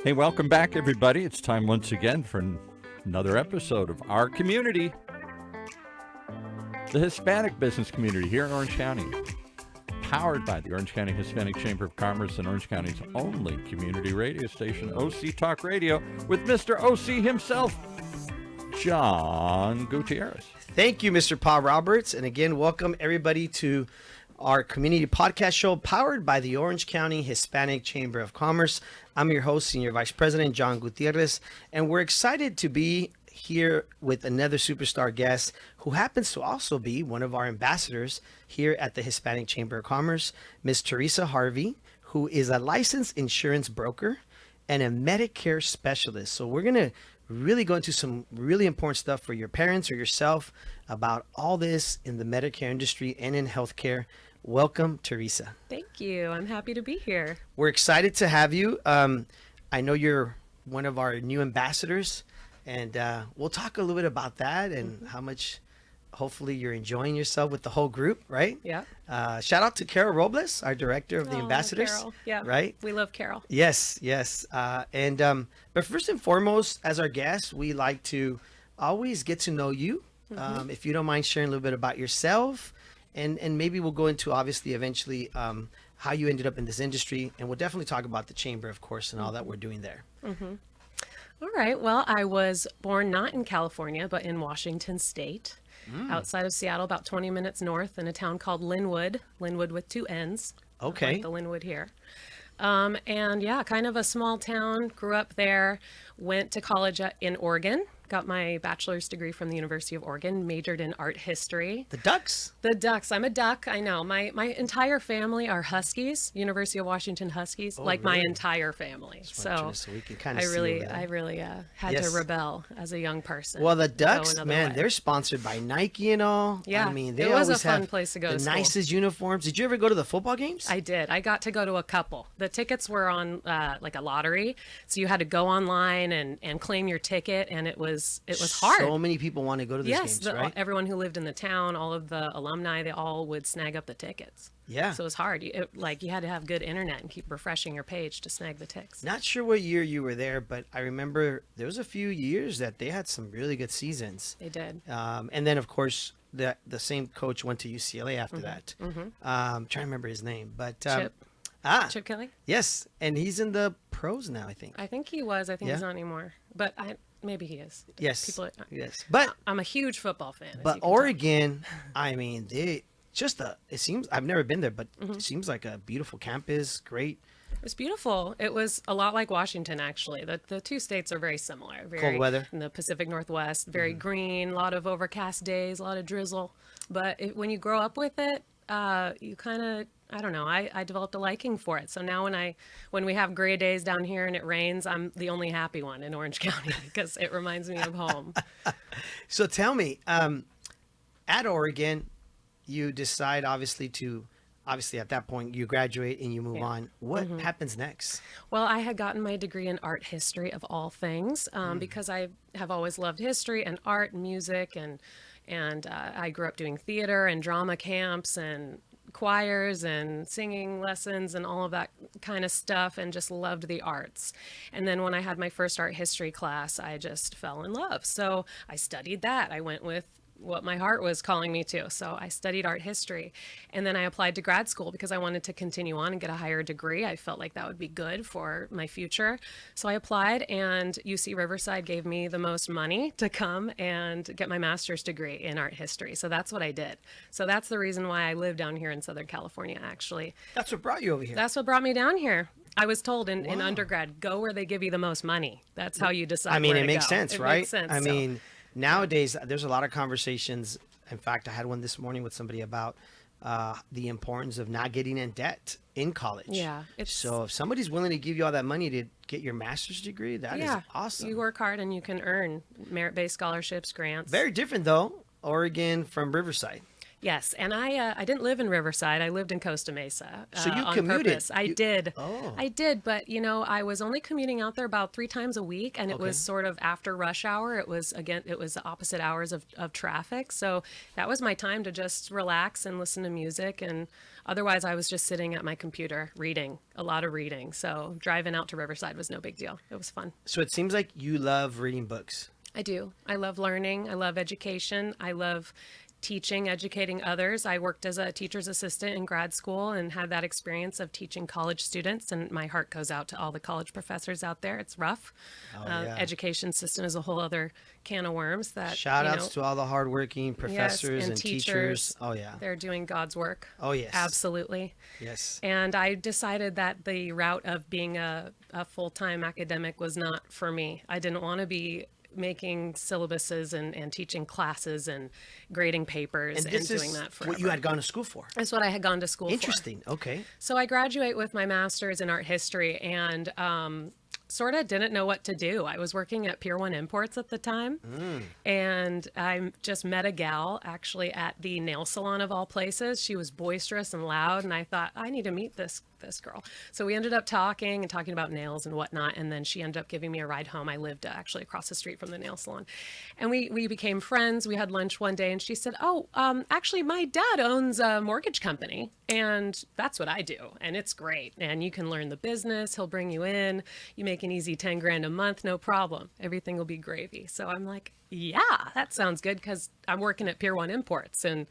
Hey, welcome back, everybody. It's time once again for another episode of Our Community, the Hispanic business community here in Orange County, powered by the Orange County Hispanic Chamber of Commerce and Orange County's only community radio station, OC Talk Radio, with Mr. OC himself, John Gutierrez. Thank you, Mr. Paul Roberts. And again, welcome everybody to our community podcast show powered by the Orange County Hispanic Chamber of Commerce. I'm your host, Senior Vice President John Gutierrez, and we're excited to be here with another superstar guest who happens to also be one of our ambassadors here at the Hispanic Chamber of Commerce, Ms. Theresa Harvey, who is a licensed insurance broker and a Medicare specialist. So we're going to really go into some really important stuff for your parents or yourself about all this in the Medicare industry and in healthcare. Welcome, Theresa. Thank you. I'm happy to be here. We're excited to have you. I know you're one of our new ambassadors, and we'll talk a little bit about that and how much, hopefully, you're enjoying yourself with the whole group, right? Yeah. Shout out to Carol Robles, our director of the ambassadors. Carol. Yeah. Right? We love Carol. Yes. But first and foremost, as our guest, we like to always get to know you. If you don't mind sharing a little bit about yourself, and maybe we'll go into, obviously, eventually, how you ended up in this industry. And we'll definitely talk about the chamber, of course, and all that we're doing there. All right. Well, I was born not in California, but in Washington State, outside of Seattle, about 20 minutes north in a town called Linwood with two N's. Okay. Like the Linwood here. And yeah, kind of a small town, grew up there, went to college in Oregon, got my bachelor's degree from the University of Oregon, majored in art history. The Ducks. The Ducks. I'm a Duck. I know. My entire family are Huskies, University of Washington Huskies, my entire family. So we can kind of I really had to rebel as a young person. Well, the Ducks, man, they're sponsored by Nike and all. Yeah, I mean, they it was always a fun have place to go the to school. nicest uniforms. Did you ever go to the football games? I did. I got to go to a couple. The tickets were on like a lottery, so you had to go online and claim your ticket, and it was hard. So many people want to go to these games, right? Everyone who lived in the town, all of the alumni, they all would snag up the tickets. Yeah. So it was hard. You had to have good internet and keep refreshing your page to snag the tickets. Not sure what year you were there, but I remember there was a few years that they had some really good seasons. They did. And then, of course, the same coach went to UCLA after that. Trying to remember his name, but Chip Kelly? Yes, and he's in the pros now, I think. I think he was. I think he's not anymore. But maybe he is. Yes. Yes. But I'm a huge football fan. But Oregon, I mean, it seems, I've never been there, but it seems like a beautiful campus, great. It was beautiful. It was a lot like Washington, actually. The two states are very similar. Cold weather. In the Pacific Northwest, very green, a lot of overcast days, a lot of drizzle. But when you grow up with it, you kind of, I don't know, I developed a liking for it. So now when we have gray days down here and it rains, I'm the only happy one in Orange County because it reminds me of home. So tell me, at Oregon, you decide obviously at that point you graduate and you move on. What happens next? Well, I had gotten my degree in art history of all things because I have always loved history and art and music and I grew up doing theater and drama camps and choirs and singing lessons and all of that kind of stuff and just loved the arts. And then when I had my first art history class, I just fell in love. So I studied that. I went with what my heart was calling me to. So I studied art history and then I applied to grad school because I wanted to continue on and get a higher degree. I felt like that would be good for my future. So I applied and UC Riverside gave me the most money to come and get my master's degree in art history. So that's what I did. So that's the reason why I live down here in Southern California, actually. That's what brought you over here. That's what brought me down here. I was told in undergrad, go where they give you the most money. That's how you decide. I mean, where it to makes go. sense, It right? makes sense. I mean, nowadays, there's a lot of conversations. In fact, I had one this morning with somebody about the importance of not getting in debt in college. Yeah. So if somebody's willing to give you all that money to get your master's degree, that is awesome. You work hard and you can earn merit-based scholarships, grants. Very different, though, Oregon from Riverside. Yes, and I didn't live in Riverside. I lived in Costa Mesa. So you on commuted. purpose. I did. Oh. I did, but I was only commuting out there about 3 times a week, and it Okay. was sort of after rush hour. It was the opposite hours of traffic, so that was my time to just relax and listen to music. And otherwise, I was just sitting at my computer reading, a lot of reading. So driving out to Riverside was no big deal. It was fun. So it seems like you love reading books. I do. I love learning. I love education. I love teaching, educating others. I worked as a teacher's assistant in grad school and had that experience of teaching college students. And my heart goes out to all the college professors out there. It's rough. Yeah. Education system is a whole other can of worms. That Shout outs to all the hardworking yes, professors and teachers. Oh, yeah. They're doing God's work. Oh, yes. Absolutely. Yes. And I decided that the route of being a full-time academic was not for me. I didn't want to be making syllabuses and teaching classes and grading papers And and this doing is that forever. what you had gone to school for. That's what I had gone to school for. Interesting. Okay. So I graduate with my master's in art history and sort of didn't know what to do. I was working at Pier 1 Imports at the time, and I just met a gal actually at the nail salon of all places. She was boisterous and loud, and I thought, I need to meet this girl. So we ended up talking about nails and whatnot, and then she ended up giving me a ride home. I lived actually across the street from the nail salon, and we became friends. We had lunch one day, and she said, "Oh, actually, my dad owns a mortgage company, and that's what I do, and it's great. And you can learn the business. He'll bring you in. You make an easy 10 grand a month, no problem. Everything will be gravy." So I'm like, "Yeah, that sounds good," because I'm working at Pier 1 Imports, and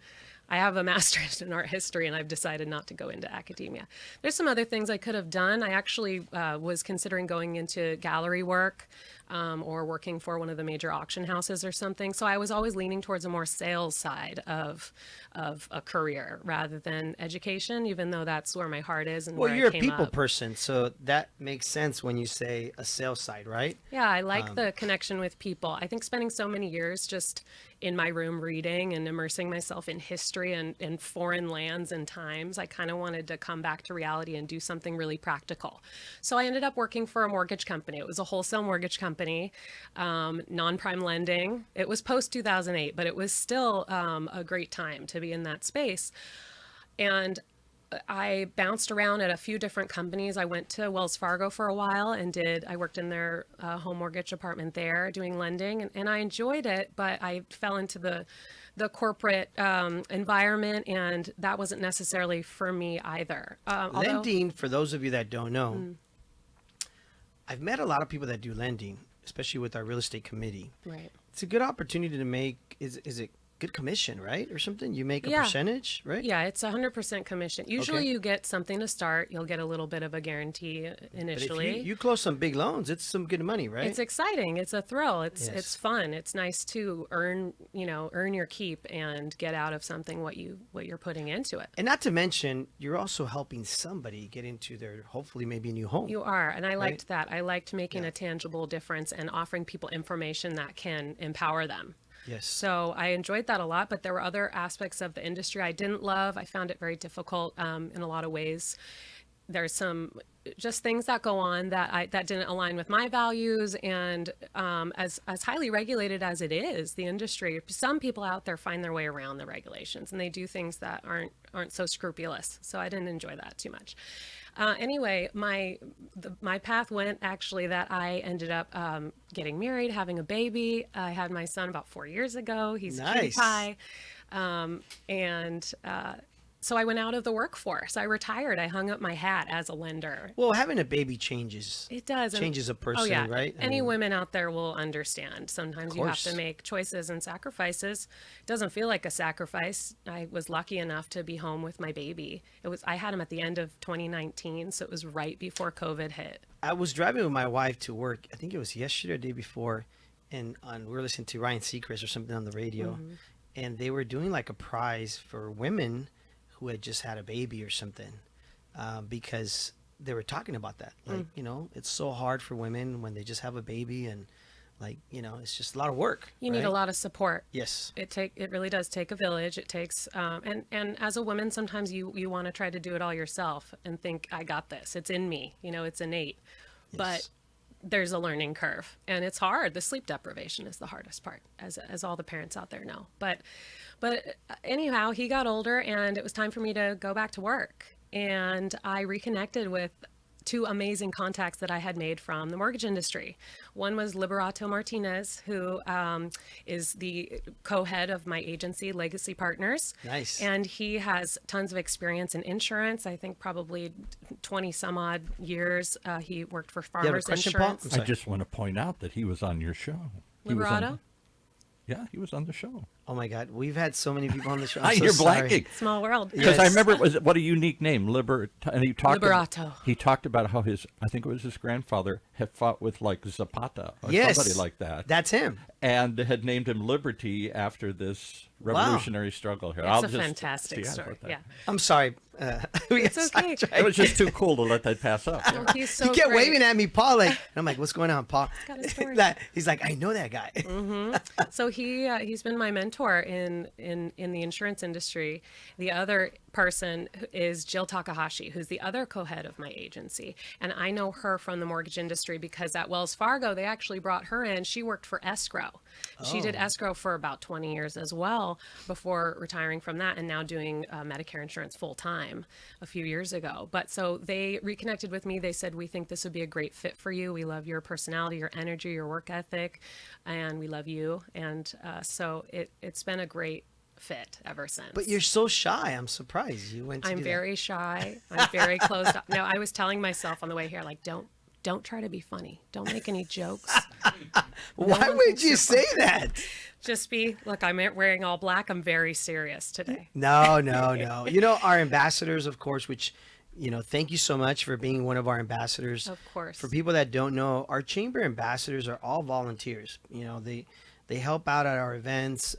I have a master's in art history, and I've decided not to go into academia. There's some other things I could have done. I actually was considering going into gallery work or working for one of the major auction houses or something. So I was always leaning towards a more sales side of a career rather than education, even though that's where my heart is and Well, where you're I a came people up. person, so that makes sense when you say a sales side, right? Yeah, I like the connection with people. I think spending so many years just in my room reading and immersing myself in history and foreign lands and times, I kind of wanted to come back to reality and do something really practical. So I ended up working for a mortgage company. It was a wholesale mortgage company, non-prime lending. It was post 2008, but it was still a great time to be in that space. And I bounced around at a few different companies. I went to Wells Fargo for a while and I worked in their home mortgage department there doing lending, and I enjoyed it, but I fell into the corporate environment, and that wasn't necessarily for me either. Lending, for those of you that don't know, I've met a lot of people that do lending, especially with our real estate committee. Right. It's a good opportunity to make, is it good commission, right? Or something? You make a percentage, right? Yeah, it's 100% commission. Usually Okay. you get something to start. You'll get a little bit of a guarantee But initially. if you close some big loans, it's some good money, right? It's exciting. It's a thrill. It's Yes. fun. It's nice to earn your keep and get out of something what you're putting into it. And not to mention, you're also helping somebody get into their, hopefully maybe a new home. You are, and I liked Right. that. I liked making a tangible difference and offering people information that can empower them. Yes. So I enjoyed that a lot, but there were other aspects of the industry I didn't love. I found it very difficult in a lot of ways. There's some just things that go on that didn't align with my values, and as highly regulated as it is, the industry, some people out there find their way around the regulations, and they do things that aren't so scrupulous. So I didn't enjoy that too much. Anyway, my path went actually that I ended up getting married, having a baby. I had my son about 4 years ago. He's a cutie Nice. pie. So I went out of the workforce. I retired. I hung up my hat as a lender. Well, having a baby changes. It does. And- Changes a person, oh, yeah. right? I Any mean, women out there will understand. Sometimes you have course. to make choices and sacrifices. It doesn't feel like a sacrifice. I was lucky enough to be home with my baby. I had him at the end of 2019, so it was right before COVID hit. I was driving with my wife to work. I think it was yesterday or the day before, and we were listening to Ryan Seacrest or something on the radio, and they were doing like a prize for women who had just had a baby or something, because they were talking about that. Like, it's so hard for women when they just have a baby, and like, it's just a lot of work. You need a right? lot of support. Yes. It really does take a village. It takes and as a woman, sometimes you want to try to do it all yourself and think, I got this. It's in me. It's innate. Yes. But there's a learning curve, and it's hard. The sleep deprivation is the hardest part, as all the parents out there know. But anyhow, he got older, and it was time for me to go back to work. And I reconnected with two amazing contacts that I had made from the mortgage industry. One was Liberato Martinez, who is the co-head of my agency, Legacy Partners. Nice. And he has tons of experience in insurance. I think probably 20 some odd years. He worked for You have a Farmers question, Paul? Insurance. I'm I sorry. just want to point out that he was on your show. He was on- Liberato? Yeah, he was on the show. Oh my God, we've had so many people on the show. I'm so You're sorry. blanking. Small world. Because I Yes. remember, what a unique name, and he talked. Liberato. He talked about how I think it was his grandfather, had fought with like Zapata or Yes, somebody like that, That's him. and had named him Liberty after this revolutionary struggle here. It's a fantastic see, I story. wrote that. Yeah. I'm sorry. We It's got okay. sidetracked. It was just too cool to let that pass up. Well, he's so He kept great. waving at me, Paul. Like, and I'm like, "What's going on, Paul?" got a story. He's like, "I know that guy." So he's been my mentor in the insurance industry. The other person is Jill Takahashi, who's the other co-head of my agency, and I know her from the mortgage industry because at Wells Fargo they actually brought her in. She worked for escrow. She did escrow for about 20 years as well before retiring from that, and now doing Medicare insurance full time a few years ago. But so they reconnected with me. They said, "We think this would be a great fit for you. We love your personality, your energy, your work ethic, and we love you." And so it's been a great fit ever since. But you're so shy. I'm surprised you went to I'm do very shy. I'm very closed up. No, I was telling myself on the way here, like, don't try to be funny. Don't make any jokes. that. Why one would thinks you you're say that? Just be, look, I'm wearing all black. I'm very serious today. No. You know, our ambassadors, of course, which, thank you so much for being one of our ambassadors. Of course. For people that don't know, our chamber ambassadors are all volunteers. They help out at our events.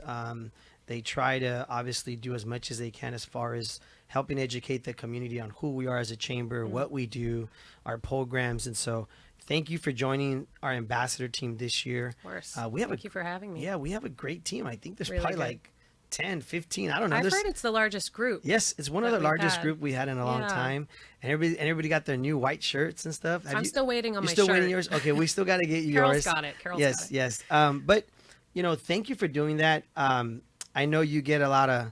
They try to obviously do as much as they can as far as helping educate the community on who we are as a chamber, what we do, our programs. And so thank you for joining our ambassador team this year. Of course. Thank you for having me. Yeah, we have a great team. I think there's Really probably good. like 10, 15, I don't know. I've There's- heard it's the largest group. Yes, it's one of that the we've largest had. group we had in a long Yeah. time, and everybody got their new white shirts and stuff. I'm still waiting on You're my still shirt. waiting yours? Okay, we still got to get you Carol's yours. got it. Carol's yes, got it. yes. But thank you for doing that. I know you get a lot of,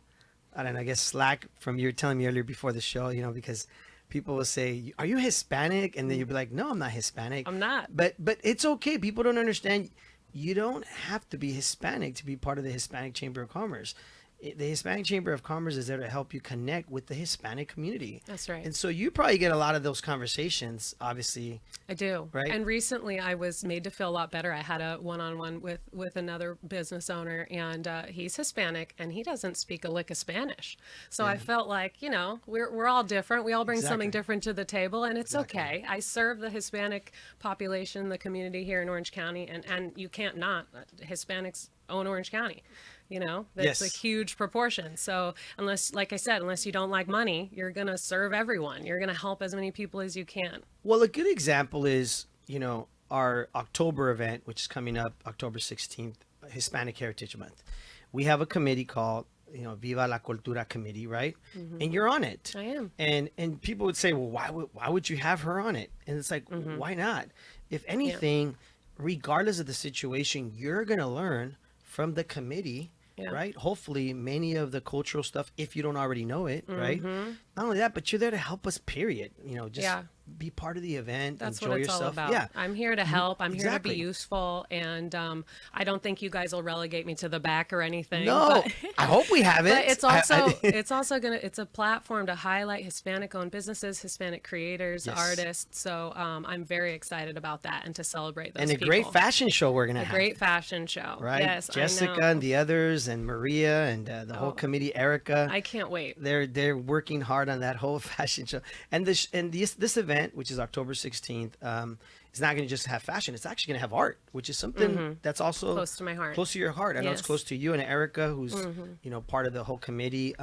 I don't know, I guess slack from you telling me earlier before the show. Because people will say, "Are you Hispanic?" And then you'll be like, "No, I'm not Hispanic." I'm not. But it's okay. People don't understand. You don't have to be Hispanic to be part of the Hispanic Chamber of Commerce. The Hispanic Chamber of Commerce is there to help you connect with the Hispanic community. That's right. And so you probably get a lot of those conversations, obviously. I do. Right? And recently I was made to feel a lot better. I had a one-on-one with another business owner, and he's Hispanic and he doesn't speak a lick of Spanish. So I felt like, we're all different. We all bring something Exactly. different to the table, and it's okay. I serve the Hispanic population, the community here in Orange County, and you can't not. Hispanics own Orange County. That's a Yes. huge proportion. So unless you don't like money, you're going to serve everyone. You're going to help as many people as you can. Well, a good example is, our October event, which is coming up October 16th, Hispanic Heritage Month. We have a committee called, Viva la Cultura Committee, right? And you're on it. I am. And people would say, well, why would you have her on it? And it's like, why not? If anything, regardless of the situation, you're going to learn from the committee, right? Hopefully many of the cultural stuff, if you don't already know it, right? Not only that, but you're there to help us, period. Just be part of the event. That's enjoy what it's yourself. all about. Yeah. I'm here to help. I'm here to Exactly. be useful. And I don't think you guys will relegate me to the back or anything. No, But, I hope we haven't. but it's also it's a platform to highlight Hispanic-owned businesses, Hispanic creators, Yes. artists. So I'm very excited about that and to celebrate those and a people. great fashion show we're going to A have. great fashion show. Right? Yes, Jessica I know. and the others and Maria and the whole committee, Erica. I can't wait. They're working hard on that whole fashion show. And this event, which is October 16th, is not going to just have fashion. It's actually going to have art, which is something that's also Close to my heart. Close to your heart. I know it's Yes. close to you and Erica, who's part of the whole committee.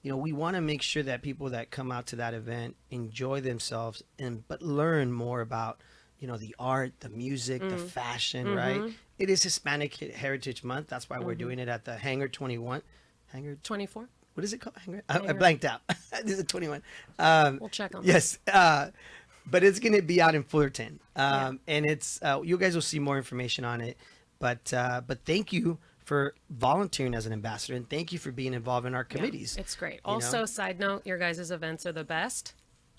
We want to make sure that people that come out to that event enjoy themselves but learn more about the art, the music, the fashion. Right? It is Hispanic Heritage Month. That's why we're doing it at the Hangar 21. Hangar 24? What is it called? I blanked out. This is 21. We'll check on that. Yes. but it's going to be out in Fullerton. And it's you guys will see more information on it. But thank you for volunteering as an ambassador, and thank you for being involved in our committees. It's great. Also, side note, your guys' events are the best.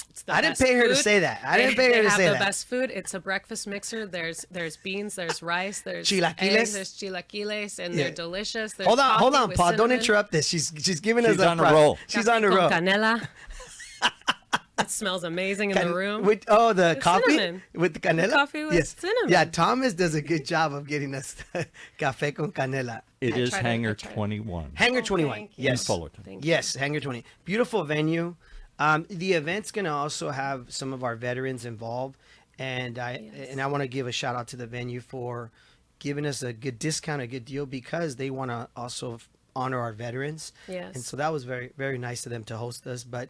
It's the I didn't best pay her to food. say that. I didn't pay her to say They have that. the best food. It's a breakfast mixer. There's beans, there's rice, there's Chilaquiles. eggs, there's chilaquiles, and Yeah. they're delicious. There's Hold on, coffee with Paul. Don't cinnamon. interrupt this. She's giving us She's on a roll. She's Café on a con roll. Canela. It smells amazing in the room. With, the coffee cinnamon. with the canela. Coffee with cinnamon. Yeah, Thomas does a good job of getting us café con canela. It is tried it, Hangar I tried it. 21. Hangar 21. thank you. Yes. In Fullerton. Thank you. Yes, Hangar 20. Beautiful venue. The event's going to also have some of our veterans involved. And I want to give a shout out to the venue for giving us a good discount, a good deal, because they want to also honor our veterans. Yes. And so that was very, very nice of them to host us. But,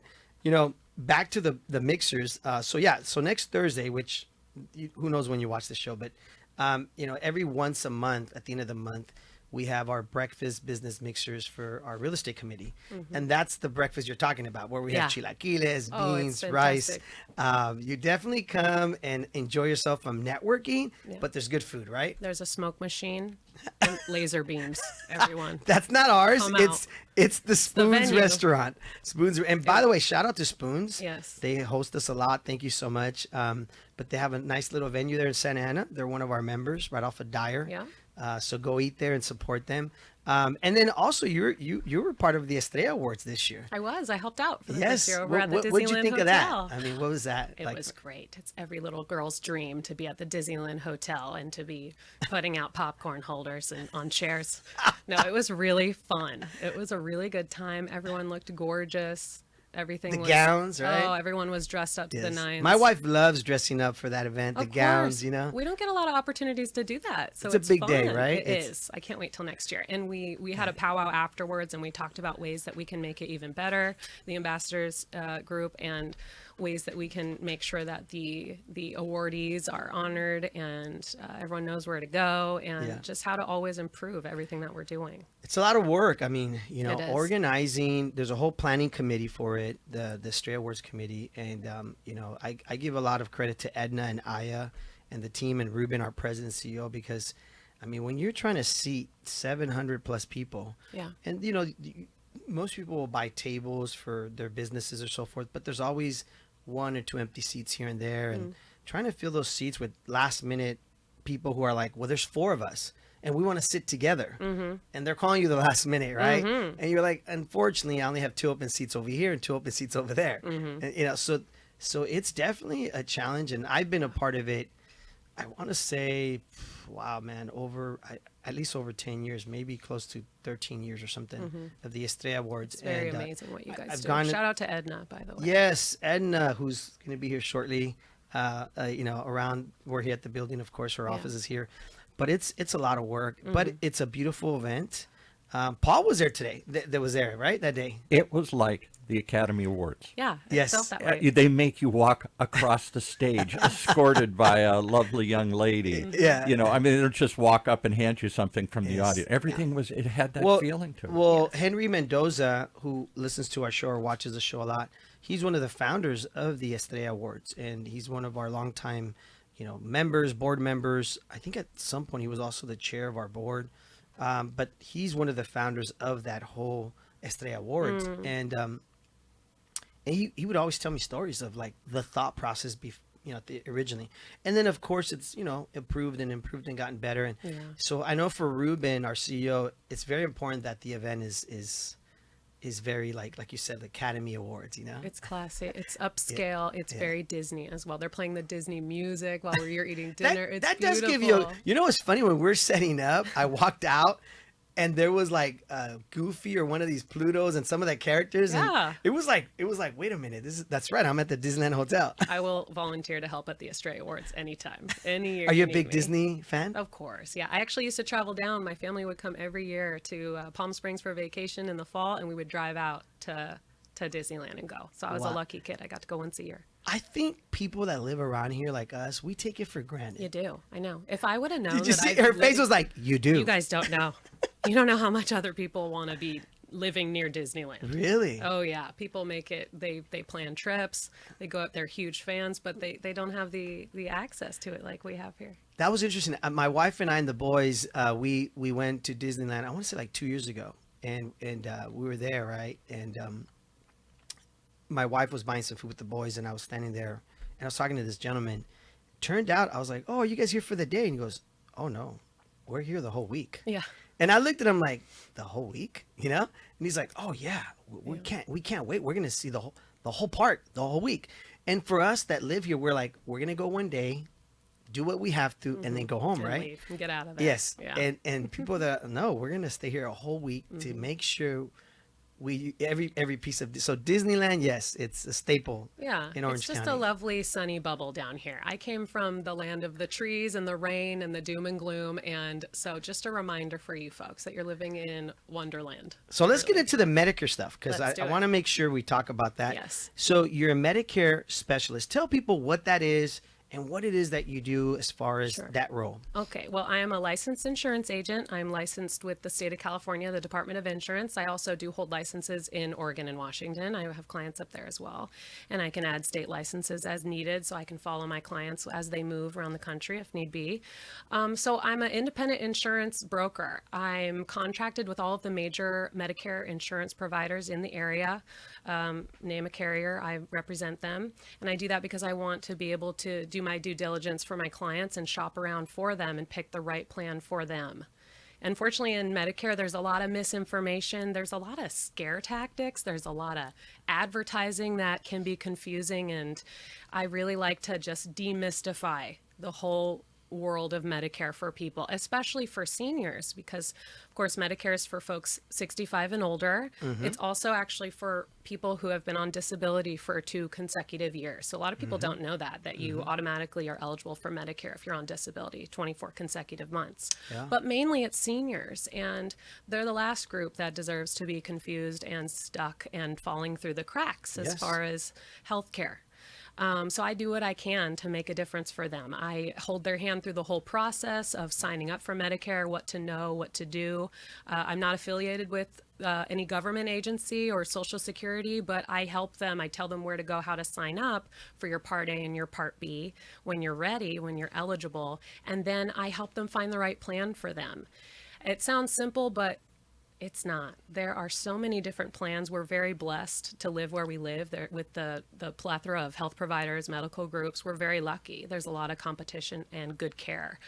back to the mixers. So next Thursday, which who knows when you watch the show, but, every once a month, at the end of the month, we have our breakfast business mixers for our real estate committee. And that's the breakfast you're talking about, where we have chilaquiles, Oh, it's beans, rice. fantastic. You definitely come and enjoy yourself from networking, but there's good food, right? There's a smoke machine and laser beams, everyone. That's not ours. Come It's the Spoons venue. restaurant. Spoons. And by the way, shout out to Spoons. Yes. They host us a lot. Thank you so much. But they have a nice little venue there in Santa Ana. They're one of our members right off of Dyer. Yeah. So go eat there and support them. And then also you were part of the Estrella Awards this year. I helped out for Yes. this year over at the Disneyland What'd you think Hotel. of that? I mean, what was that? It was great. It's every little girl's dream to be at the Disneyland Hotel and to be putting out popcorn holders and on chairs. No, it was really fun. It was a really good time. Everyone looked gorgeous. Everything The was, gowns, right? Oh, everyone was dressed up to the Yes. nines. My wife loves dressing up for that event. The Of gowns, course. We don't get a lot of opportunities to do that. So It's a big day, fun. right? It is. I can't wait till next year. And we had a powwow afterwards, and we talked about ways that we can make it even better, the ambassadors group, and ways that we can make sure that the awardees are honored and everyone knows where to go, and just how to always improve everything that we're doing. It's a lot of work. I mean, It is. organizing, there's a whole planning committee for it, the Stray Awards committee. And, I give a lot of credit to Edna and Aya and the team, and Ruben, our president and CEO, because, I mean, when you're trying to seat 700 plus people, and, most people will buy tables for their businesses or so forth, but there's always one or two empty seats here and there. And trying to fill those seats with last minute people who are like, well, there's 4 of us and we want to sit together, and they're calling you the last minute, right? And you're like, unfortunately, I only have 2 open seats over here and 2 open seats over there. And, so it's definitely a challenge, and I've been a part of it. I want to say, wow, man, at least over 10 years, maybe close to 13 years or something of the Estrella Awards. It's very amazing what you guys I've do. gone- Shout out to Edna, by the way. Yes, Edna, who's going to be here shortly, around, we're here at the building, of course, her office is here. But it's a lot of work, but it's a beautiful event. Paul was there today. That was there, right, that day? It was like the Academy Awards. Yeah, it Yes. felt that way. They make you walk across the stage, escorted by a lovely young lady. Yeah. I mean, they don't just walk up and hand you something from the Yes. audience. Everything it had that feeling to it. Well, Henry Mendoza, who listens to our show or watches the show a lot, he's one of the founders of the Estrella Awards, and he's one of our longtime, members, board members. I think at some point he was also the chair of our board, but he's one of the founders of that whole Estrella Awards, and he would always tell me stories of like the thought process originally, and then of course it's improved and gotten better. And so I know for Ruben, our CEO, it's very important that the event is very like you said, the Academy Awards. It's classy. It's upscale. It's very Disney as well. They're playing the Disney music while you're eating dinner. It's that beautiful. does give you. What's funny, when we're setting up, I walked out. And there was like Goofy or one of these Plutos and some of that characters. Yeah. And it was like, wait a minute, that's right. I'm at the Disneyland Hotel. I will volunteer to help at the Estrella Awards anytime, any year. Are you a need big me. Disney fan? Of course, yeah. I actually used to travel down. My family would come every year to Palm Springs for vacation in the fall, and we would drive out to Disneyland and go. So I was a Wow. lucky kid. I got to go once a year. I think people that live around here like us, we take it for granted. You do. I know. If I would have known Did you that see I her face was like, you do. You guys don't know. You don't know how much other people want to be living near Disneyland. Really? Oh yeah, people make it. They plan trips. They go up. They're huge fans, but they don't have the access to it like we have here. That was interesting. My wife and I and the boys, we went to Disneyland. I want to say like 2 years ago, and we were there, right? And my wife was buying some food with the boys, and I was standing there, and I was talking to this gentleman. Turned out, I was like, "Oh, are you guys here for the day?" And he goes, "Oh no, we're here the whole week." Yeah. And I looked at him like, "The whole week, you know?" And he's like, "Oh yeah, we can't wait. We're gonna see the whole park the whole week." And for us that live here, we're like, we're gonna go one day, do what we have to, and then go home, And right? leave and get out of there. Yes. Yeah. And people that no, we're gonna stay here a whole week to make sure we every piece of so Disneyland, yes, it's a staple. Yeah, in Orange it's just County. a lovely sunny bubble down here. I came from the land of the trees and the rain and the doom and gloom, and so just a reminder for you folks that you're living in Wonderland. So let's get into the Medicare stuff because Let's I do want to it. make sure we talk about that. Yes. So you're a Medicare specialist. Tell people what that is and what it is that you do as far as Sure. that role. Okay, well, I am a licensed insurance agent. I'm licensed with the state of California, the Department of Insurance. I also do hold licenses in Oregon and Washington. I have clients up there as well. And I can add state licenses as needed so I can follow my clients as they move around the country if need be. So I'm an independent insurance broker. I'm contracted with all of the major Medicare insurance providers in the area. Name a carrier, I represent them. And I do that because I want to be able to do my due diligence for my clients and shop around for them and pick the right plan for them. Unfortunately, in Medicare, there's a lot of misinformation. There's a lot of scare tactics. There's a lot of advertising that can be confusing. And I really like to just demystify the whole world of Medicare for people, especially for seniors, because of course Medicare is for folks 65 and older. It's also actually for people who have been on disability for 2 consecutive years. So a lot of people don't know that you automatically are eligible for Medicare if you're on disability 24 consecutive months. Yeah. But mainly it's seniors, and they're the last group that deserves to be confused and stuck and falling through the cracks as Yes. far as health care. So I do what I can to make a difference for them. I hold their hand through the whole process of signing up for Medicare, what to know, what to do. I'm not affiliated with any government agency or Social Security, but I help them. I tell them where to go, how to sign up for your Part A and your Part B when you're ready, when you're eligible. And then I help them find the right plan for them. It sounds simple, but it's not. There are so many different plans. We're very blessed to live where we live there with the plethora of health providers, medical groups. We're very lucky. There's a lot of competition and good care.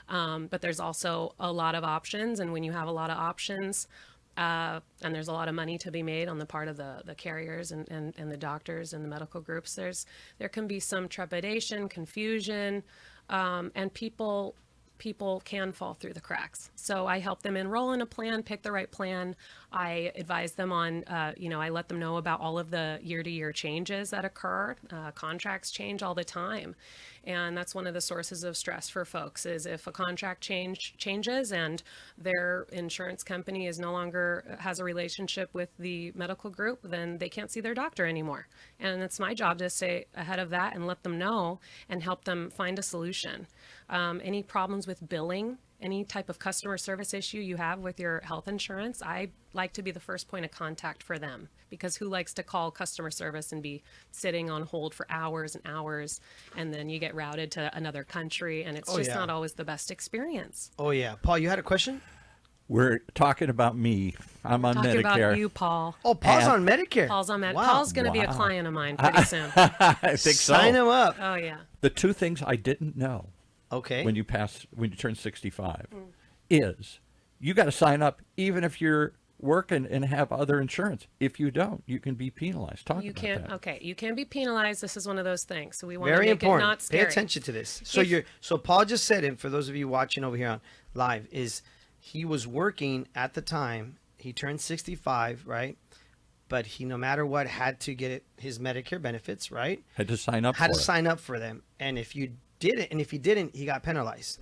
But there's also a lot of options. And when you have a lot of options, and there's a lot of money to be made on the part of the carriers and the doctors and the medical groups, there can be some trepidation, confusion, and people can fall through the cracks. So I help them enroll in a plan, pick the right plan. I advise them on, I let them know about all of the year-to-year changes that occur. Contracts change all the time. And that's one of the sources of stress for folks is if a contract changes and their insurance company is no longer has a relationship with the medical group, then they can't see their doctor anymore. And it's my job to stay ahead of that and let them know and help them find a solution. Any problems with billing, any type of customer service issue you have with your health insurance, I like to be the first point of contact for them, because who likes to call customer service and be sitting on hold for hours and hours, and then you get routed to another country, and it's just not always the best experience. Oh yeah, Paul, you had a question? We're talking about me. I'm on Talking Medicare. about you, Paul. Oh, Paul's And- on Medicare. Paul's on Medicare. Wow. Paul's going to be a Wow. client of mine pretty soon. I think Sign so. him up. Oh yeah. The 2 things I didn't know Okay. when you turn 65 is you got to sign up even if you're working and have other insurance. If you don't, you can be penalized. Talk You about can't. that. Okay, you can be penalized. This is one of those things. So we want Very to make important. it not Pay scary. attention to this. So If- so Paul just said, and for those of you watching over here on live, is he was working at the time. He turned 65, right? But he, no matter what, had to get his Medicare benefits, right? Had to sign up Had for to it. sign up for them, and if you didn't, and if he didn't, he got penalized.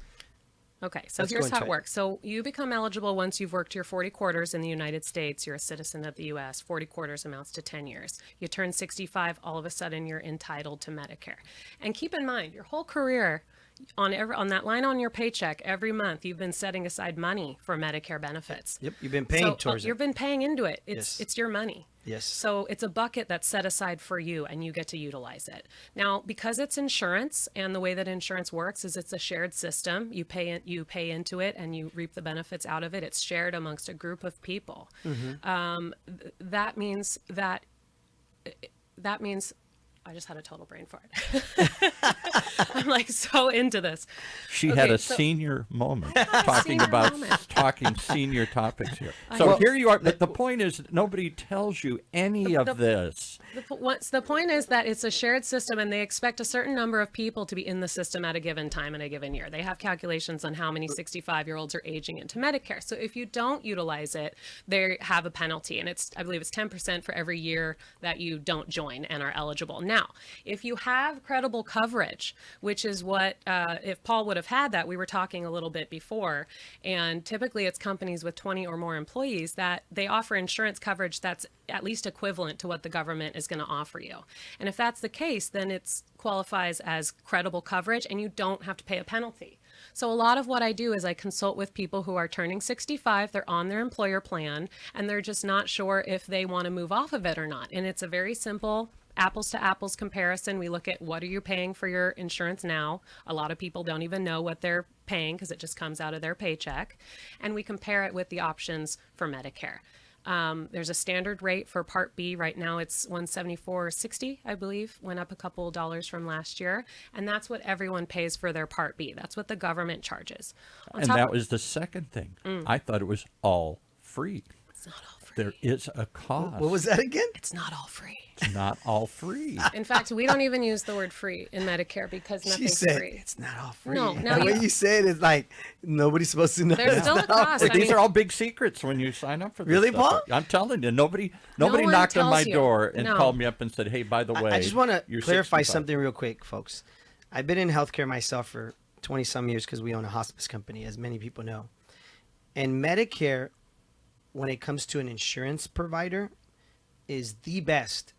Okay, so Let's go here's into how it. it works. So you become eligible once you've worked your 40 quarters in the United States. You're a citizen of the U.S. 40 quarters amounts to 10 years. You turn 65, all of a sudden you're entitled to Medicare. And keep in mind, your whole career, on that line on your paycheck every month, you've been setting aside money for Medicare benefits. Yep, you've been paying towards it. You've been paying into it. Yes. It's your money. Yes. So it's a bucket that's set aside for you, and you get to utilize it. Now, because it's insurance, and the way that insurance works is it's a shared system. You pay into it, and you reap the benefits out of it. It's shared amongst a group of people. That means I just had a total brain fart. I'm like so into this. She had a senior moment talking senior topics here. So here you are, but the point is nobody tells you any of this. The point is that it's a shared system, and they expect a certain number of people to be in the system at a given time in a given year. They have calculations on how many 65-year-olds are aging into Medicare. So if you don't utilize it, they have a penalty, and I believe it's 10% for every year that you don't join and are eligible. Now, if you have credible coverage, which is what, if Paul would have had that, we were talking a little bit before, and typically it's companies with 20 or more employees that they offer insurance coverage that's at least equivalent to what the government is going to offer you. And if that's the case, then it qualifies as credible coverage, and you don't have to pay a penalty. So a lot of what I do is I consult with people who are turning 65, they're on their employer plan, and they're just not sure if they want to move off of it or not. And it's a very simple apples to apples comparison. We look at what are you paying for your insurance now. A lot of people don't even know what they're paying because it just comes out of their paycheck. And we compare it with the options for Medicare. There's a standard rate for Part B. Right now it's $174.60, I believe, went up a couple dollars from last year. And that's what everyone pays for their Part B. That's what the government charges. And that was the second thing. I thought it was all free. It's not all free. There is a cost. What was that again? It's not all free. It's not all free. In fact, we don't even use the word free in Medicare because nothing's free. It's not all free. No, the way you say it is like nobody's supposed to know. There's still a cost. But these are all big secrets when you sign up for this Really, stuff. Paul? I'm telling you, nobody one knocked on my tells you. door and No. called me up and said, hey, by the way, I just want to you're clarify 65. something real quick, folks. I've been in healthcare myself for 20 some years because we own a hospice company, as many people know. And Medicare, when it comes to an insurance provider, is the best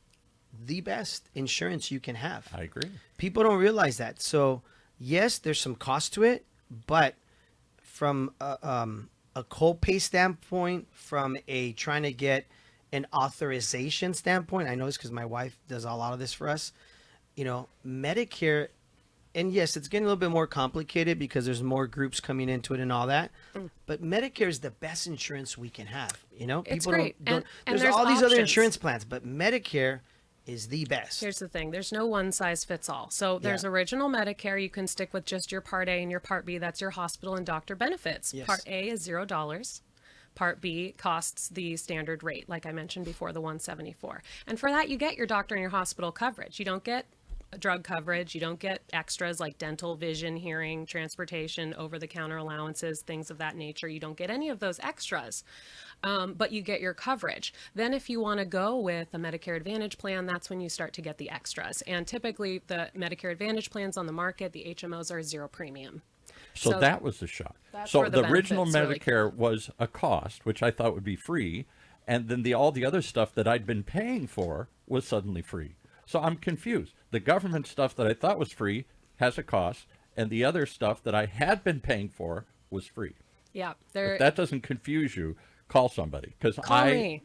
insurance you can have. I agree. People don't realize that. So yes, there's some cost to it, but from a co-pay standpoint, from a trying to get an authorization standpoint, I know this because my wife does a lot of this for us. You know, Medicare, and yes, it's getting a little bit more complicated because there's more groups coming into it and all that. But Medicare is the best insurance we can have. You know, It's people great. don't. And There's all these other options. insurance plans, but Medicare is the best. Here's the thing. There's no one size fits all. So there's original Medicare. You can stick with just your Part A and your Part B. That's your hospital and doctor benefits. Yes. Part A is $0. Part B costs the standard rate, like I mentioned before, the $174. And for that, you get your doctor and your hospital coverage. You don't get drug coverage. You don't get extras like dental, vision, hearing, transportation, over-the-counter allowances, things of that nature. You don't get any of those extras, but you get your coverage. Then if you want to go with a Medicare Advantage plan, that's when you start to get the extras. And typically the Medicare Advantage plans on the market, the HMOs are zero premium. So that was the shock. That's So where the the original benefits really Medicare was a cost, which I thought would be free, and then all the other stuff that I'd been paying for was suddenly free. So I'm confused. The government stuff that I thought was free has a cost, and the other stuff that I had been paying for was free. Yeah. If that doesn't confuse you, call somebody, because Call me.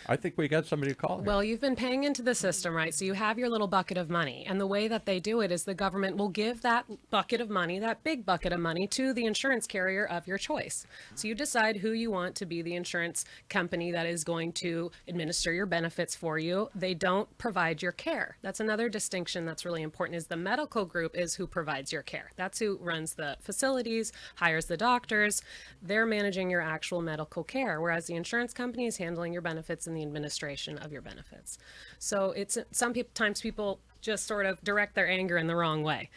I think we got somebody to call. Well, you've been paying into the system, right? So you have your little bucket of money. And the way that they do it is the government will give that bucket of money, that big bucket of money, to the insurance carrier of your choice. So you decide who you want to be the insurance company that is going to administer your benefits for you. They don't provide your care. That's another distinction that's really important, is the medical group is who provides your care. That's who runs the facilities, hires the doctors. They're managing your actual medical care, whereas the insurance company is handling your benefits and the administration of your benefits. So it's sometimes people just sort of direct their anger in the wrong way.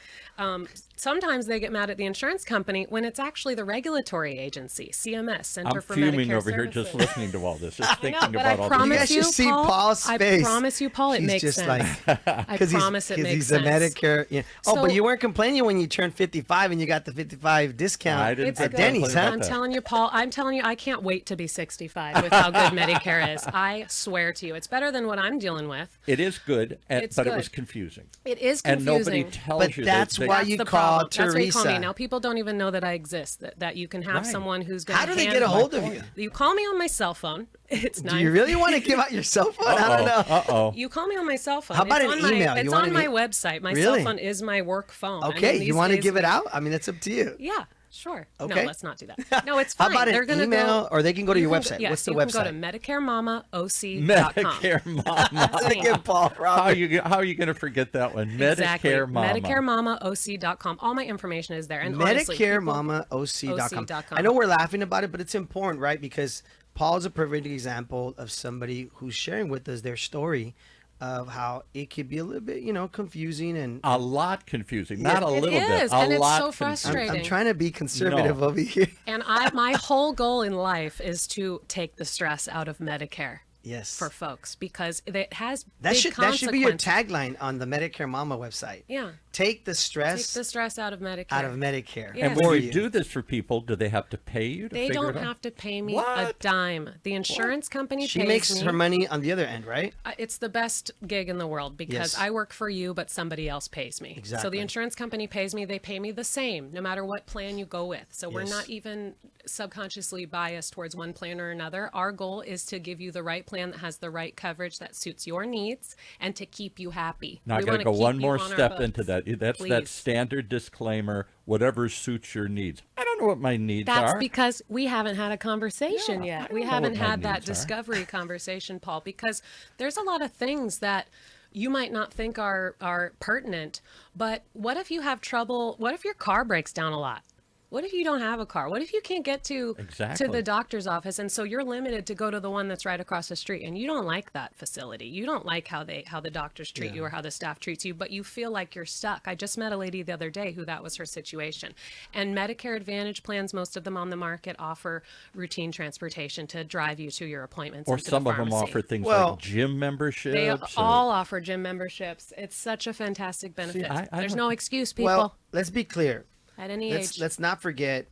Sometimes they get mad at the insurance company when it's actually the regulatory agency, CMS, Center I'm for fuming Medicare over here Services. just listening to all this. Just thinking but about I all promise this. You you, guys should see Paul, Paul's face. I promise you, Paul, it He's makes just sense. like, I promise it makes he's sense. a Medicare. Yeah. Oh, So- but you weren't complaining when you turned 55 and you got the 55 discount I didn't It's at good. Denny's, huh? I'm telling you, Paul, I'm telling you, I can't wait to be 65 with how good Medicare is. I swear to you. It's better than what I'm dealing with. It is good, It's but it good. was confusing. It is And nobody confusing. tells But you that's that. why That's you the call problem. That's why you call me. Theresa. Now people don't even know that I exist. That you can have Right. someone who's going to. How do they get a hold of you? You call me on my cell phone. It's Do you really want to give out your cell phone? I don't know. Uh-oh. You call me on my cell phone. How about it's an on email? My, You it's want on an my website. My Really? cell phone is my work phone. Okay, you these want to days give it we- out? I mean, it's up to you. Yeah, sure. Okay. No, let's not do that. No, it's How fine. about an They're gonna email, go, or they can go to you your can website? Yes, What's the you website? can go to MedicareMamaOC.com. Medicare Mama. That's me. Get Paul How Robert. are you going to forget that one? Exactly. Medicare Mama. MedicareMamaOC.com. All my information is there. And honestly, people- MedicareMamaOC.com. OC.com. I know we're laughing about it, but it's important, right? Because Paul's a perfect example of somebody who's sharing with us their story of how it could be a little bit, confusing and A lot confusing. Not a It little bit. is, A and it's lot so confusing. frustrating. I'm trying to be conservative No. over here. And my whole goal in life is to take the stress out of Medicare Yes. for folks because it has That big should be your consequences. tagline on the Medicare Mama website. Yeah. Take the Take stress the stress out of Medicare. out of Medicare. Yes. And for when you do this for people, do they have to pay you to They figure don't it out? have to pay me a What? dime. The insurance company She pays makes me. her money on the other end, right? It's the best gig in the world because Yes. I work for you, but somebody else pays me. So Exactly. the insurance company pays me. They pay me the same, no matter what plan you go with. So we're Yes. not even subconsciously biased towards one plan or another. Our goal is to give you the right plan that has the right coverage that suits your needs and to keep you happy. Now, I We got to wanna go keep one you more on our step books. into that. That's that Please. standard disclaimer, whatever suits your needs. I don't know what my needs That's are. because we haven't had a conversation Yeah, I yet. don't We know haven't what my had that needs are. discovery conversation, Paul, because there's a lot of things that you might not think are pertinent, but what if you have trouble? What if your car breaks down a lot? What if you don't have a car? What if you can't get to Exactly. the doctor's office, and so you're limited to go to the one that's right across the street, and you don't like that facility. You don't like how the doctors treat you or how the staff treats you, but you feel like you're stuck. I just met a lady the other day who that was her situation. And Medicare Advantage plans, most of them on the market, offer routine transportation to drive you to your appointments. Or and to the some of them pharmacy. offer things Well, like gym memberships. They or- all offer gym memberships. It's such a fantastic benefit. I There's don't- no excuse, people, Well, let's be clear. at any age. Let's not forget,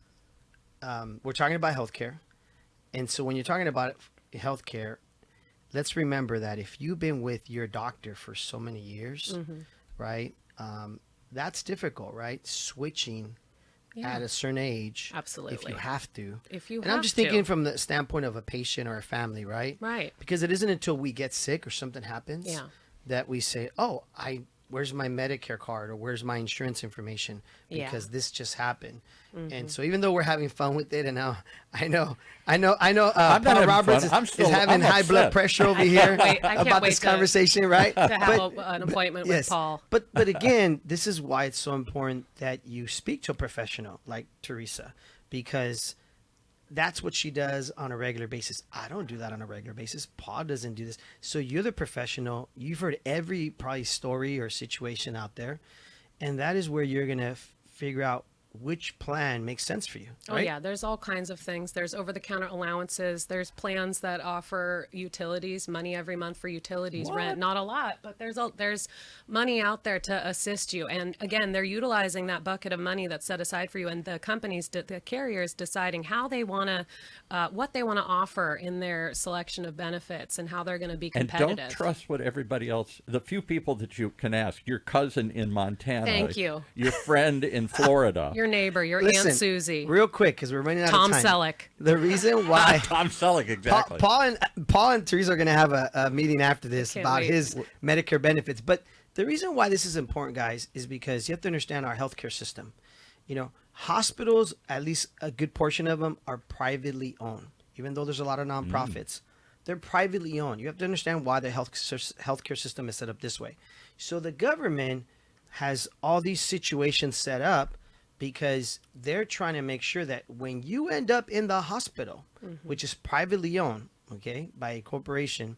we're talking about healthcare, and so when you're talking about healthcare, let's remember that if you've been with your doctor for so many years, Mm-hmm. right, that's difficult, right? Switching Yeah. at a certain age, if Absolutely. you have to. If you and I'm have just to. thinking from the standpoint of a patient or a family, right? Right. Because it isn't until we get sick or something happens Yeah. that we say, "Oh, where's my Medicare card or where's my insurance information?" Yeah. Because this just happened. Mm-hmm. And so even though we're having fun with it, and now I know, I'm not Paul having Roberts fun. I'm is still- having I'm high blood upset. pressure over here I can't about wait this to- conversation, right? to have an appointment with Paul. But again, this is why it's so important that you speak to a professional like Theresa, because that's what she does on a regular basis. I don't do that on a regular basis. Paul doesn't do this. So you're the professional. You've heard every probably story or situation out there, and that is where you're gonna figure out which plan makes sense for you. Oh Right? yeah, there's all kinds of things. There's over-the-counter allowances. There's plans that offer utilities, money every month for utilities, rent. Not a lot, but there's money out there to assist you. And again, they're utilizing that bucket of money that's set aside for you, and the companies, the carriers, deciding how they want to, what they want to offer in their selection of benefits and how they're going to be And competitive. don't trust what everybody else. The few people that you can ask, your cousin in Montana, Thank you. your friend in Florida, Your neighbor, your Listen, Aunt Susie, real quick, because we're running out Tom of time. Selleck. The reason why Tom Selleck, exactly. Paul and Theresa are going to have a meeting after this Can't about wait. his Medicare benefits. But the reason why this is important, guys, is because you have to understand our healthcare system. Hospitals, at least a good portion of them, are privately owned. Even though there's a lot of nonprofits, they're privately owned. You have to understand why the healthcare system is set up this way. So the government has all these situations set up because they're trying to make sure that when you end up in the hospital, which is privately owned, okay, by a corporation,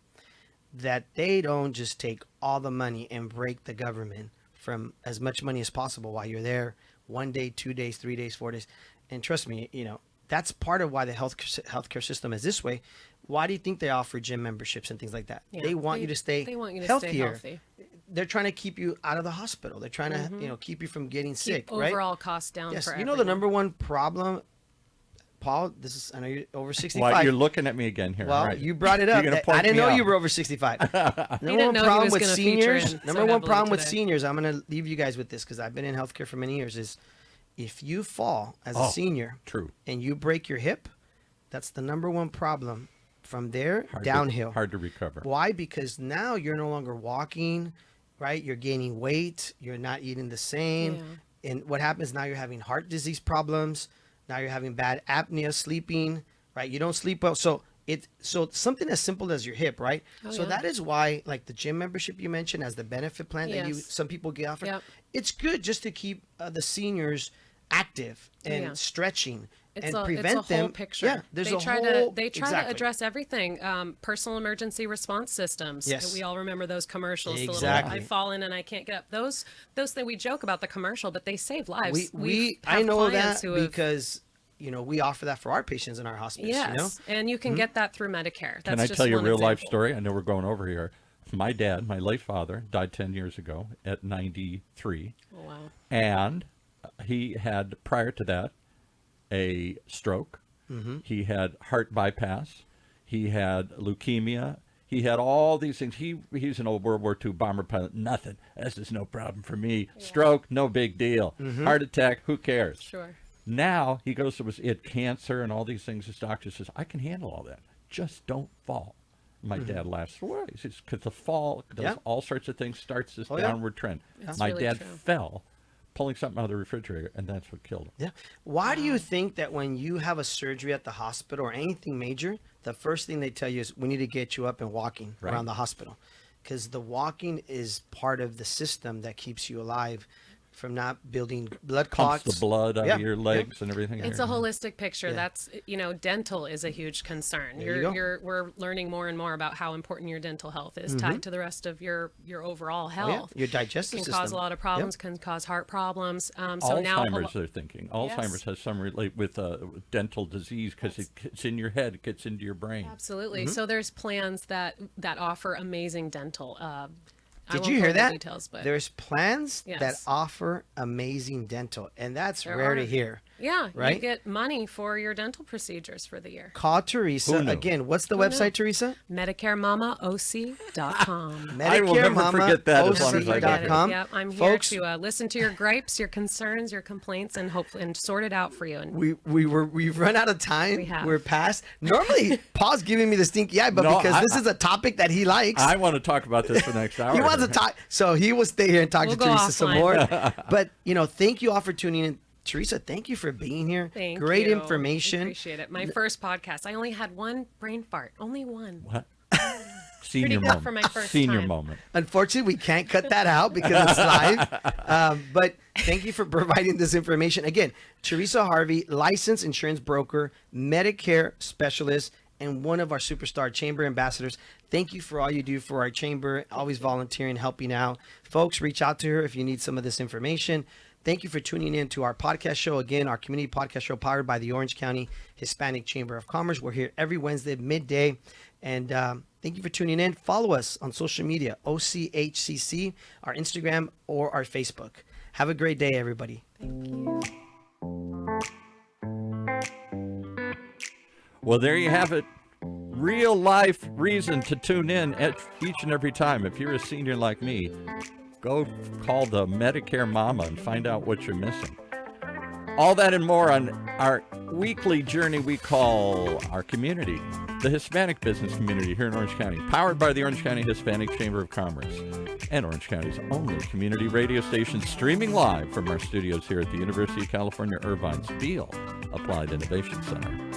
that they don't just take all the money and break the government from as much money as possible while you're there 1 day, 2 days, 3 days, 4 days. And trust me, that's part of why the healthcare system is this way. Why do you think they offer gym memberships and things like that? Yeah, They want you to stay They want you to healthier. stay healthy. They're trying to keep you out of the hospital. They're trying to, keep you from getting sick, Keep right? overall costs down Yes. for You know everyone. the number one problem Paul, I know you're over 65. Why, you're looking at me again here. Well, right. you brought it up. You're gonna point I didn't me know out. you were over 65. Number didn't one know he problem was with gonna feature seniors. him so Number one heavily problem with today. seniors. I'm going to leave you guys with this because I've been in healthcare for many years. Is if you fall as a senior, true, and you break your hip, that's the number one problem. From there, downhill. Hard to recover. Why? Because now you're no longer walking, right? You're gaining weight. You're not eating the same. Yeah. And what happens now? You're having heart disease problems. Now you're having bad apnea, sleeping, right? You don't sleep well. So something as simple as your hip, right? So that is why, like the gym membership you mentioned as the benefit plan that some people get offered. Yep. It's good just to keep the seniors active and stretching. It's And a prevent whole them. picture. Yeah, there's they a try whole. to Exactly. address everything. Personal emergency response systems. Yes. We all remember those commercials. The Exactly. little, I've fallen and I can't get up. Those that we joke about the commercial, but they save lives. We have I know clients that who have- because we offer that for our patients in our hospice. yes, and you can get that through Medicare. That's Can I just tell you a one real life example. story? I know we're going over here. My dad, my late father, died 10 years ago at 93. Oh, wow. And he had, prior to that, a stroke. He had heart bypass. He had leukemia. He had all these things. He's an old World War II bomber pilot. Nothing. This is no problem for me. Stroke, no big deal. Heart attack, who cares? Sure. Now he goes to he had cancer and all these things. His doctor says, I can handle all that. Just don't fall. My dad laughs. Well, he says, because the fall does all sorts of things, starts this downward trend. It's My really dad true. fell, pulling something out of the refrigerator, and that's what killed him. Yeah. Why do you think that when you have a surgery at the hospital or anything major, the first thing they tell you is we need to get you up and walking around the hospital? Because the walking is part of the system that keeps you alive from not building blood clots. Pumps the blood out of your legs and everything. It's a holistic picture. That's, dental is a huge concern. We're learning more and more about how important your dental health is tied to the rest of your overall health. Your digestive can system. cause a lot of problems, can cause heart problems. So Alzheimer's, they're thinking. Alzheimer's has some relate with dental disease because it's in your head, it gets into your brain. Absolutely. So there's plans that offer amazing dental. I Did won't you go hear into that? Details, but There's plans that Yes. offer amazing dental, and that's There rare are. to hear. yeah, right? you get money for your dental procedures for the year. Call Theresa. Who knew? Again, what's the website, Theresa? MedicareMamaOC.com. I will never forget that as long as I Forget live. it. MedicareMamaOC.com. Yep, I'm here Folks, to listen to your gripes, your concerns, your complaints, and hopefully sort it out for you. And we've run out of time. We have. We're past. Normally, Paul's giving me the stinky eye, but No, because this is a topic that he likes, I want to talk about this for the next hour. he wants to talk. So he will stay here and talk We'll to go Theresa some offline. more. But thank you all for tuning in. Teresa, thank you for being here. Thank Great you. information. Appreciate it. My first podcast. I only had one brain fart. Only one. What? Senior good moment. for my first Senior time. moment. Unfortunately, we can't cut that out because it's live. But thank you for providing this information. Again, Theresa Harvey, licensed insurance broker, Medicare specialist, and one of our superstar chamber ambassadors. Thank you for all you do for our chamber, always volunteering, helping out. Folks, reach out to her if you need some of this information. Thank you for tuning in to our podcast show. Again, our community podcast show powered by the Orange County Hispanic Chamber of Commerce. We're here every Wednesday midday. And thank you for tuning in. Follow us on social media, OCHCC, our Instagram, or our Facebook. Have a great day, everybody. Thank you. Well, there you have it. Real life reason to tune in at each and every time. If you're a senior like me, go call the Medicare Mama and find out what you're missing. All that and more on our weekly journey we call our community, the Hispanic business community here in Orange County, powered by the Orange County Hispanic Chamber of Commerce and Orange County's only community radio station, streaming live from our studios here at the University of California, Irvine's Beale Applied Innovation Center.